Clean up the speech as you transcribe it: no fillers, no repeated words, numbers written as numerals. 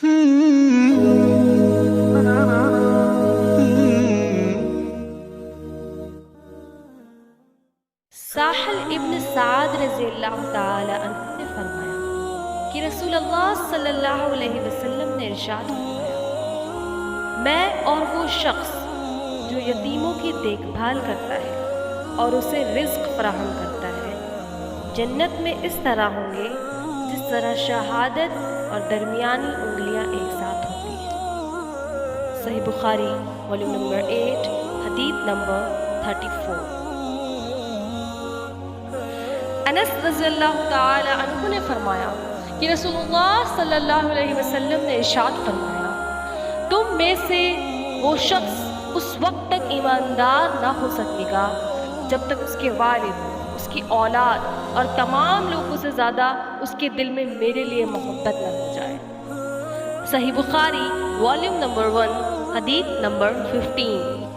ساحل ابن سعد رضی اللہ تعالی عنہ نے فرمایا کہ رسول اللہ صلی اللہ علیہ وسلم نے ارشاد فرمایا، میں اور وہ شخص جو یتیموں کی دیکھ بھال کرتا ہے اور اسے رزق فراہم کرتا ہے جنت میں اس طرح ہوں گے جس طرح شہادت اور درمیانی انگلیاں ایک ساتھ ہوتی ہیں۔ صحیح بخاری والیوم نمبر 8 حدیث نمبر 34۔ انس رضی اللہ تعالی عنہ نے فرمایا کہ رسول اللہ صلی اللہ علیہ وسلم نے ارشاد فرمایا، تم میں سے وہ شخص اس وقت تک ایماندار نہ ہو سکے گا جب تک اس کے والد، اس کی اولاد اور تمام لوگوں سے زیادہ اس کے دل میں میرے لیے محبت نہ ہو جائے۔ صحیح بخاری والیوم نمبر 1 حدیث نمبر 15۔